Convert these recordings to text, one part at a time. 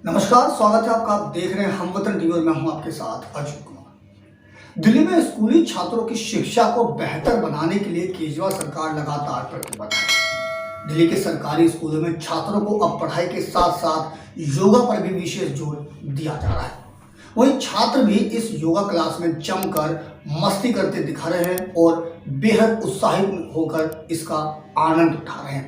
नमस्कार, स्वागत है आपका। आप देख रहे हैं हमवतन टीवी और मैं हूं आपके साथ अजीत कुमार। दिल्ली में स्कूली छात्रों की शिक्षा को बेहतर बनाने के लिए केजरीवाल सरकार लगातार प्रतिबद्ध है। दिल्ली के सरकारी स्कूलों में छात्रों को अब पढ़ाई के साथ साथ योगा पर भी विशेष जोर दिया जा रहा है। वहीं छात्र भी इस योगा क्लास में जमकर मस्ती करते दिखा रहे हैं और बेहद उत्साहित होकर इसका आनंद उठा रहे हैं।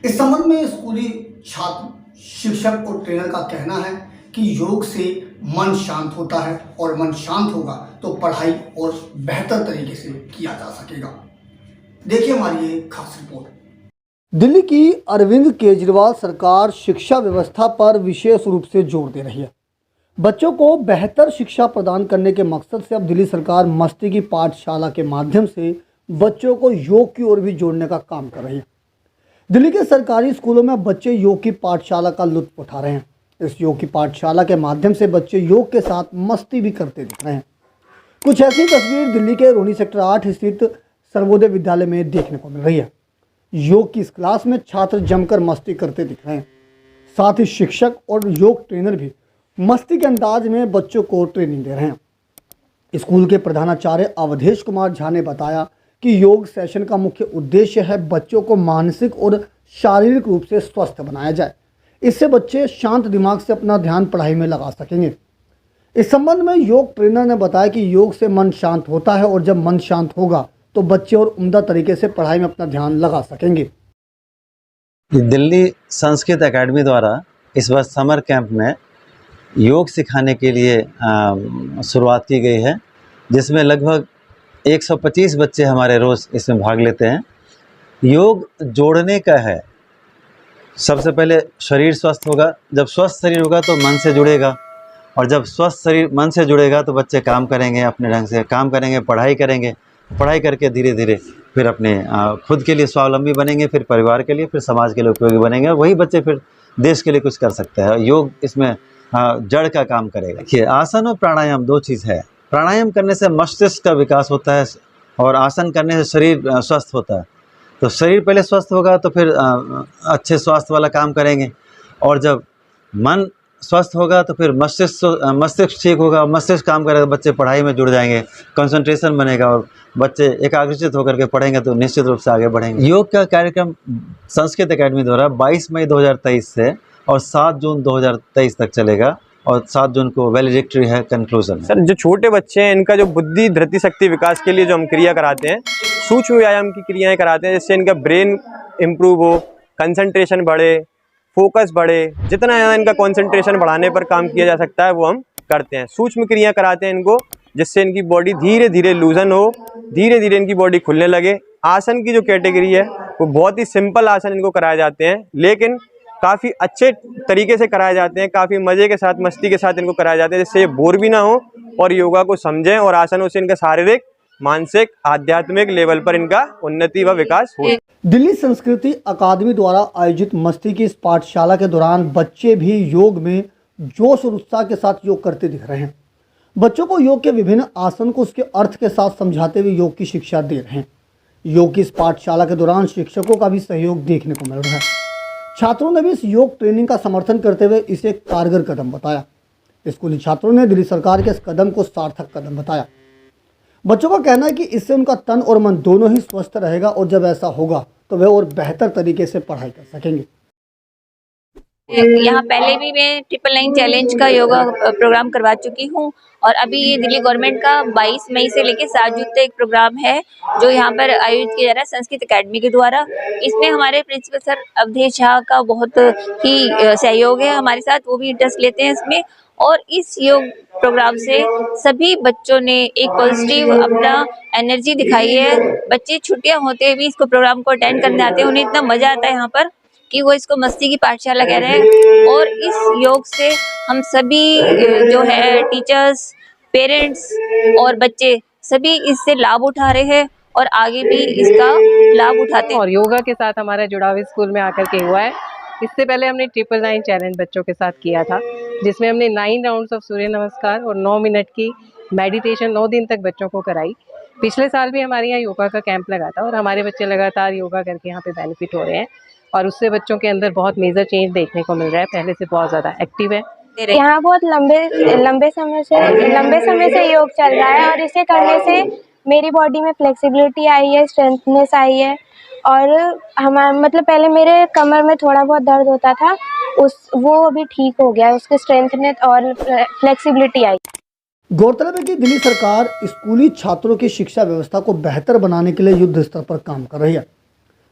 इस संबंध में स्कूली छात्र, शिक्षक और ट्रेनर का कहना है कि योग से मन शांत होता है और मन शांत होगा तो पढ़ाई और बेहतर तरीके से किया जा सकेगा। देखिए हमारी ये खास रिपोर्ट। दिल्ली की अरविंद केजरीवाल सरकार शिक्षा व्यवस्था पर विशेष रूप से जोर दे रही है। बच्चों को बेहतर शिक्षा प्रदान करने के मकसद से अब दिल्ली सरकार मस्ती की पाठशाला के माध्यम से बच्चों को योग की ओर भी जोड़ने का काम कर रही है। दिल्ली के सरकारी स्कूलों में बच्चे योग की पाठशाला का लुत्फ उठा रहे हैं। इस योग की पाठशाला के माध्यम से बच्चे योग के साथ मस्ती भी करते दिख रहे हैं। कुछ ऐसी तस्वीर दिल्ली के रोनी सेक्टर 8 स्थित सर्वोदय विद्यालय में देखने को मिल रही है। योग की इस क्लास में छात्र जमकर मस्ती करते दिख रहे हैं। साथ ही शिक्षक और योग ट्रेनर भी मस्ती के अंदाज में बच्चों को ट्रेनिंग दे रहे हैं। स्कूल के प्रधानाचार्य अवधेश कुमार झा ने बताया कि योग सेशन का मुख्य उद्देश्य है बच्चों को मानसिक और शारीरिक रूप से स्वस्थ बनाया जाए। इससे बच्चे शांत दिमाग से अपना ध्यान पढ़ाई में लगा सकेंगे। इस संबंध में योग ट्रेनर ने बताया कि योग से मन शांत होता है और जब मन शांत होगा तो बच्चे और उम्दा तरीके से पढ़ाई में अपना ध्यान लगा सकेंगे। दिल्ली संस्कृत एकेडमी द्वारा इस बार समर कैंप में योग सिखाने के लिए शुरुआत की गई है, जिसमें लगभग 125 बच्चे हमारे रोज़ इसमें भाग लेते हैं। योग जोड़ने का है। सबसे पहले शरीर स्वस्थ होगा। जब स्वस्थ शरीर होगा तो मन से जुड़ेगा, और जब स्वस्थ शरीर मन से जुड़ेगा तो बच्चे काम करेंगे, अपने ढंग से काम करेंगे, पढ़ाई करेंगे। पढ़ाई करके धीरे धीरे फिर अपने खुद के लिए स्वावलंबी बनेंगे, फिर परिवार के लिए, फिर समाज के लिए उपयोगी बनेंगे, और वही बच्चे फिर देश के लिए कुछ कर सकते हैं। योग इसमें जड़ का काम करेगा। देखिए, आसन और प्राणायाम दो चीज़ है। प्राणायाम करने से मस्तिष्क का विकास होता है और आसन करने से शरीर स्वस्थ होता है। तो शरीर पहले स्वस्थ होगा तो फिर अच्छे स्वास्थ्य वाला काम करेंगे, और जब मन स्वस्थ होगा तो फिर मस्तिष्क ठीक होगा। मस्तिष्क काम करेगा, बच्चे पढ़ाई में जुड़ जाएंगे, कंसंट्रेशन बनेगा और बच्चे एकाग्रचित होकर के पढ़ेंगे तो निश्चित रूप से आगे बढ़ेंगे। योग का कार्यक्रम संस्कृत एकेडमी द्वारा 22 मई 2023 से और 7 जून 2023 तक चलेगा, और 7 जून को वैलिडिक्टरी है, कंक्लूजन। सर, जो छोटे बच्चे हैं इनका जो बुद्धि धृति शक्ति विकास के लिए जो हम क्रिया कराते हैं, सूक्ष्म व्यायाम की क्रियाएं कराते हैं, जिससे इनका ब्रेन इम्प्रूव हो, कंसंट्रेशन बढ़े, फोकस बढ़े। जितना ज़्यादा इनका कंसंट्रेशन बढ़ाने पर काम किया जा सकता है वो हम करते हैं। सूक्ष्म क्रिया कराते हैं इनको, जिससे इनकी बॉडी धीरे धीरे लूजन हो, धीरे धीरे इनकी बॉडी खुलने लगे। आसन की जो कैटेगरी है वो बहुत ही सिंपल आसन इनको कराए जाते हैं, लेकिन काफ़ी अच्छे तरीके से कराए जाते हैं, काफ़ी मज़े के साथ, मस्ती के साथ इनको कराए जाते हैं, जिससे ये बोर भी ना हो और योगा को समझें और आसनों से इनका शारीरिक, मानसिक, आध्यात्मिक लेवल पर इनका उन्नति व विकास हो। दिल्ली संस्कृति अकादमी द्वारा आयोजित मस्ती की इस पाठशाला के दौरान बच्चे भी योग में जोश और उत्साह के साथ योग करते दिख रहे हैं। बच्चों को योग के विभिन्न आसन को उसके अर्थ के साथ समझाते हुए योग की शिक्षा दे रहे हैं। योग की इस पाठशाला के दौरान शिक्षकों का भी सहयोग देखने को मिल रहा है। छात्रों ने भी इस योग ट्रेनिंग का समर्थन करते हुए इसे एक कारगर कदम बताया। स्कूली छात्रों ने दिल्ली सरकार के इस कदम को सार्थक कदम बताया। बच्चों का कहना है कि इससे उनका तन और मन दोनों ही स्वस्थ रहेगा, और जब ऐसा होगा तो वे और बेहतर तरीके से पढ़ाई कर सकेंगे। यहाँ पहले भी मैं 999 चैलेंज का योगा प्रोग्राम करवा चुकी हूँ, और अभी ये दिल्ली गवर्नमेंट का 22 मई से लेकर 7 जून तक एक प्रोग्राम है जो यहाँ पर आयोजित किया जा रहा है संस्कृत एकेडमी के द्वारा। इसमें हमारे प्रिंसिपल सर अवधेश झा का बहुत ही सहयोग है हमारे साथ, वो भी इंटरेस्ट लेते हैं इसमें। और इस योग प्रोग्राम से सभी बच्चों ने एक पॉजिटिव अपना एनर्जी दिखाई है। बच्चे छुट्टियाँ होते भी इसको प्रोग्राम को अटेंड करने आते हैं, उन्हें इतना मजा आता है यहाँ पर कि वो इसको मस्ती की पाठशाला कह रहे हैं। और इस योग से हम सभी जो है टीचर्स, पेरेंट्स और बच्चे सभी इससे लाभ उठा रहे हैं और आगे भी इसका लाभ उठाते हैं। और योगा के साथ हमारा जुड़ाव स्कूल में आकर के हुआ है। इससे पहले हमने 999 चैलेंज बच्चों के साथ किया था, जिसमें हमने 9 राउंड्स ऑफ सूर्य नमस्कार और 9 मिनट की मेडिटेशन 9 दिन तक बच्चों को कराई। पिछले साल भी हमारे यहाँ योगा का कैंप लगा था और हमारे बच्चे लगातार योगा करके यहाँ पे बेनिफिट हो रहे हैं। और उससे बच्चों के अंदर बहुत मेजर चेंज देखने को मिल रहा है, पहले से बहुत ज़्यादा एक्टिव है। यहाँ बहुत लंबे समय से योग चल रहा है और इसे करने से मेरी बॉडी में फ्लेक्सिबिलिटी आई है, स्ट्रेंथनेस आई है और हमारा मतलब पहले मेरे कमर में थोड़ा बहुत दर्द होता था, वो अभी ठीक हो गया है, उसके स्ट्रेंथनेस और फ्लेक्सिबिलिटी आई। गौरतलब है कि दिल्ली सरकार स्कूली छात्रों की शिक्षा व्यवस्था को बेहतर बनाने के लिए युद्ध स्तर पर काम कर रही है।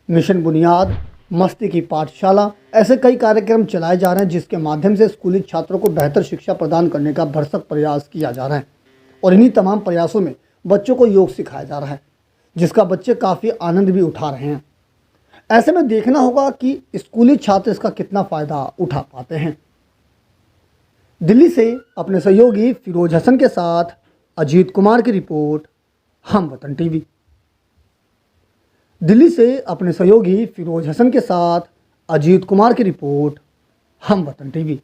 मिशन बुनियाद, मस्ती की पाठशाला, ऐसे कई कार्यक्रम चलाए जा रहे हैं जिसके माध्यम से स्कूली छात्रों को बेहतर शिक्षा प्रदान करने का भरसक प्रयास किया जा रहा है और इन्हीं तमाम प्रयासों में बच्चों को योग सिखाया जा रहा है, जिसका बच्चे काफ़ी आनंद भी उठा रहे हैं। ऐसे में देखना होगा कि स्कूली छात्र इसका कितना फ़ायदा उठा पाते हैं। दिल्ली से अपने सहयोगी फिरोज हसन के साथ अजीत कुमार की रिपोर्ट, हम वतन टीवी। दिल्ली से अपने सहयोगी फिरोज हसन के साथ अजीत कुमार की रिपोर्ट, हम वतन टीवी।